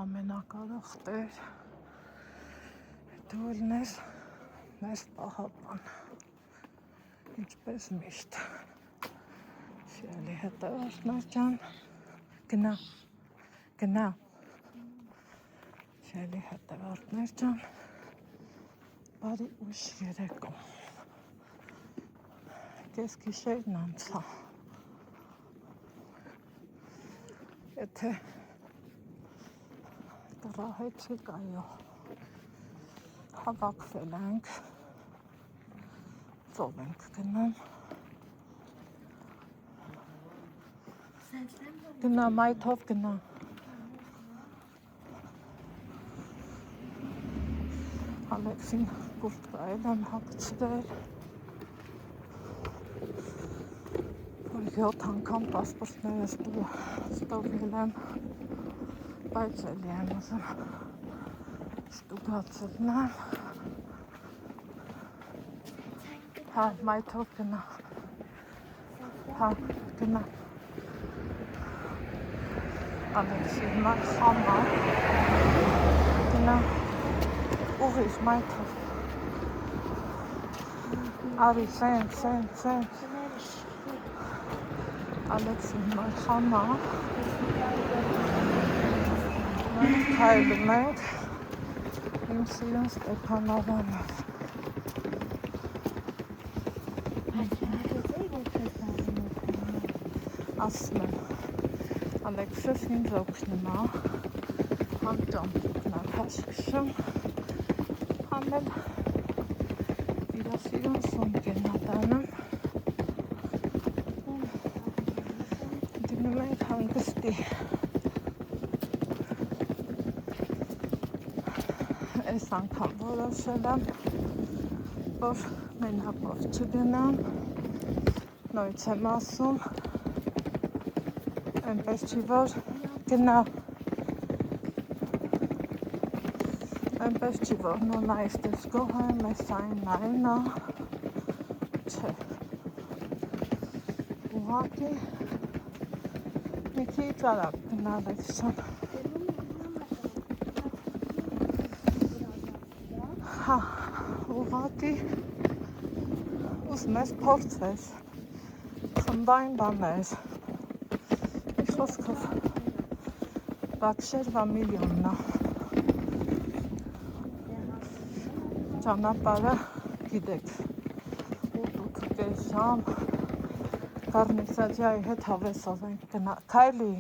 ամենակարող տեր դու ելնես մեր պահապան, ինչպես միշտ շիալի հետևորդներ ջան, գնա շիալի հետևորդներ ջան, բարի ուշ երեկո, կես գիշերն անցա, եթե տրահեցիք այո, հավաքվել ենք, ծով ենք գնում, գնա մայթով գնա, Ալեքսին կուրտկայել եմ հագցրել, որ 7 անգամ պասպորտներս ստուգել եմ, բայց էլի եմ ուզում ստուգացնեմ, հա մայթով գնա, հա գնա, Ալեքսի հիմա խամա, գնա, ուղիղ մայթով, արի սենց, Ալեքսի հիմա խամա, մենք քայլում ենք, իմ սիրուն Ստեփանավանով, ասում եմ, Ալեքսս ինձ օգնում է, համ ճամփորդն աշկշում, համ էլ իր սիրուն սունկեն ատանում, դնում ենք հանգստի, այս անգամ որոշել եմ, որ մենակով չգնամ, նույնց եմ ասում, այնպես չի, որ գնա, այնպես չի, որ նոնա այստես գոհեմ, ես այն նայնա, չէ, ուղղակի մի քիչ արագ գնալ էքսան, հա, ուղղակի ուզում ես փորձես, խմբային բաներ, խոսքով բաքշերվա միլիոննա, ճանապարհը գիտեք, 8-8 ժամ, Կարնիքսաջյայի հետ հավեսով ենք գնա, Քայլի,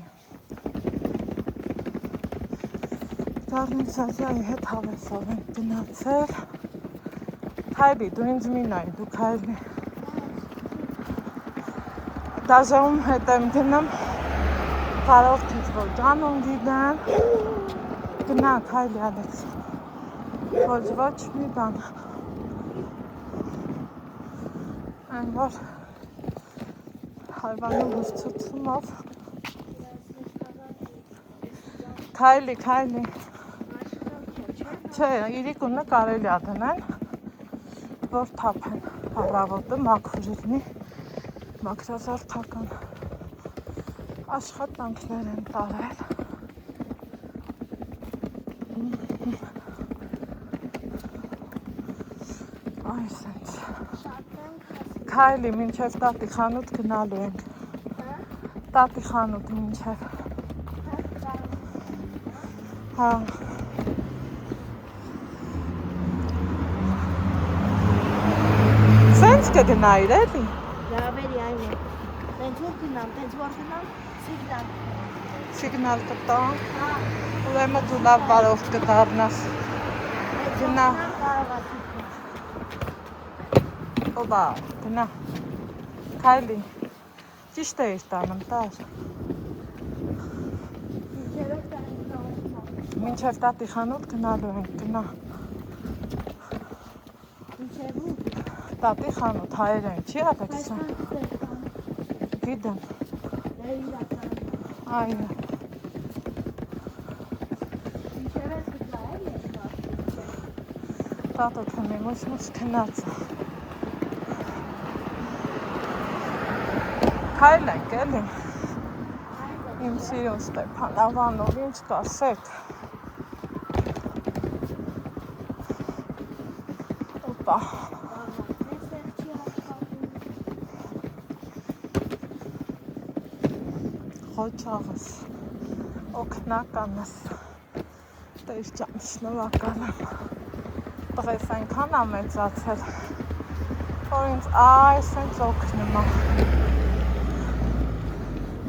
Կարնիքսաջյայի հետ հավեսով ենք գնացել, Քայլի, դու ինձ մի նայ, դու քայլի, դաժանում հետ եմ գնում, կարող քիչ որ ջանում դիդեմ, գնա քայլի Ալեքս, ոչ մի բան, այն որ հայվանի հուսցուցումով, քայլի, չէ, իրիկունը կարելի ա դնել, որ թափեն, առավոտը մաքուր լինի, մաքրազարդական աշխատանքներ են տարել, այ սենց, քայլի մինչև տատի խանութ գնալու ենք, տատի խանութ մինչև, հա, սենց կգնայիր էլի, լավերի այն է, տենց որ գնամ, Սիգնալ կտամ, ուրեմն դու լավ բարով կդառնաս, գնա, օբա, գնա, քայլի, ճիշտ էիր տանում, տար, մինչև տատի խանութ գնալու ենք, գնա, տատի խանութ հայեր են, չի Ալեքսան, գիտեմ, այո, տատը թնի մուշ քնած է, քայլ ենք էլի, Իմ սիրուն Ստեփան Ավանով, ինչ կասեք։ Օպա։ Խոչաղս, օգնականս, տեր ջան, շնորհակալ եմ, տղես այնքան ամեցացել, որ ինձ այսենց օգնում է,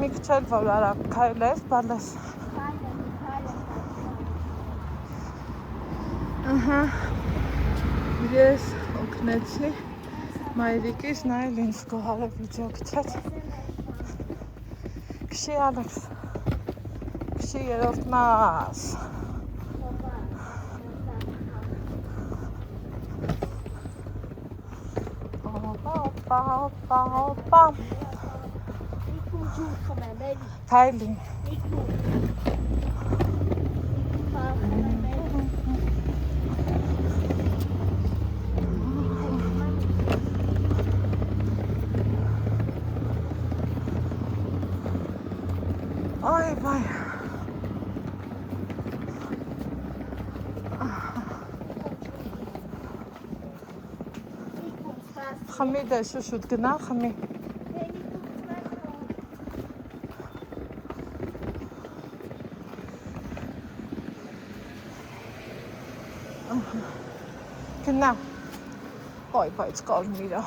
մի քիչ էլ որ արագ քայլես, բալես, ես օգնեցի, մայրիկիս նայել ինձ գոհարը վիդեո գցեց, Քշի Ալեքս, քշի երրորդ մաս։ Օպա։ Քայլի։ Ay vay. Խմի դե շուշուտ գնա, խմի։ Գնա։ Ոյ, բայց կարմիրա։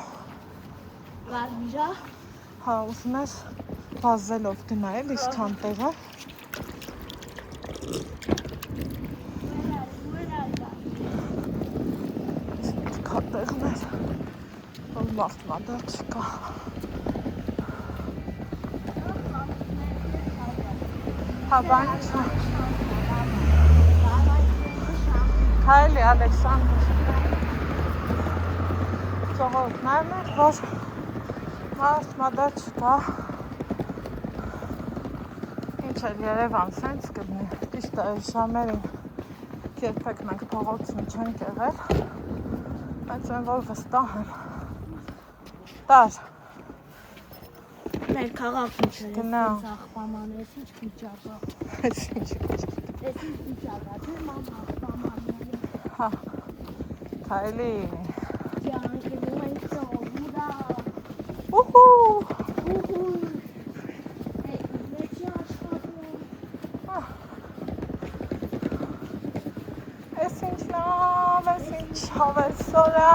Կարմիրա։ Հա, ուզում ես վազելով գնա էլ իսկան տեղը։ Կա տեղներ, որ մաղթմադար չկա։ Հա, բան չա։ Հայլի Ալեքսանդր։ Ծողորդներն էր, որ մաղթմադար չկա։ Ինչ էլ Երևան սենց կլինի, ճիշտ է ժամերին երբեք մենք փողոցում չենք եղել, բայց այն որ վստահ եմ, տար, մեր քաղաքում չէր, գնա, աղբաման, ես ինչ վիճակա, ես ինչ վիճակա, չէ մամ աղբամանները, հա, քայլի, ջանկերում ենք ծողուրա, Ես ինչ լավ, ես ինչ հավեսորա,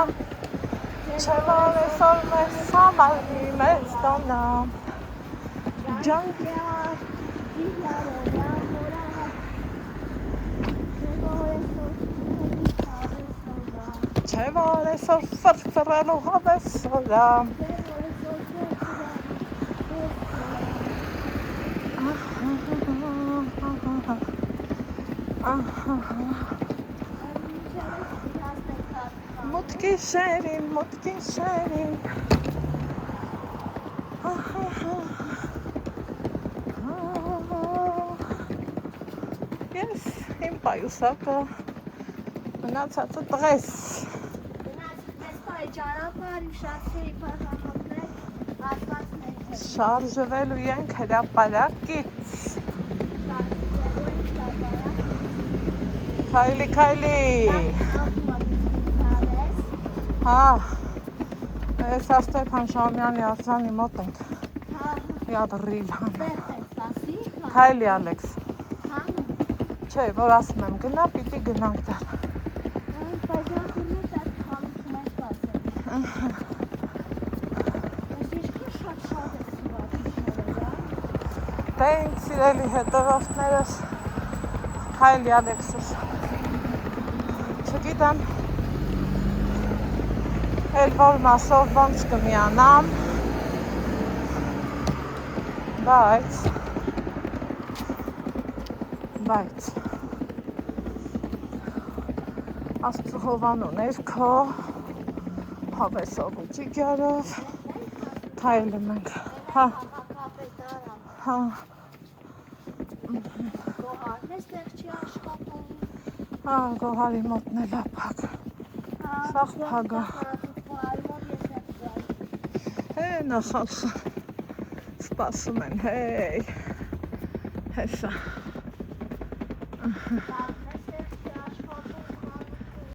չէ որ այսօր մեզ համարվի մեզ տոնամ, ջանկյար, չէ որ այսօր ֆրֆրելու հավեսորա, Մոտքի շերին, Ես իմ պայուսակը մնացածը տղես շարժվելու ենք հրապարակից Քայլի Հա, ես Ստեփան Շամյանի արձանի մոտ ենք Յադրիլ Քայլի Ալեքս Չէ, որ ասում եմ գնա, պիտի գնանք դար Դե ինձ սիրելի հետևորդներս Քայլի Ալեքսս Չգիտեմ էլ որ մասով ոնց կմիանամ բայց Աստծո հովանուներ քո հավեսով ու ճիգարով քայլում ենք հա Հա գոհարի մոտն էլ ապակ Սաղ փագա Նախալխը սպասում են, հեյ Հեսա։ Բա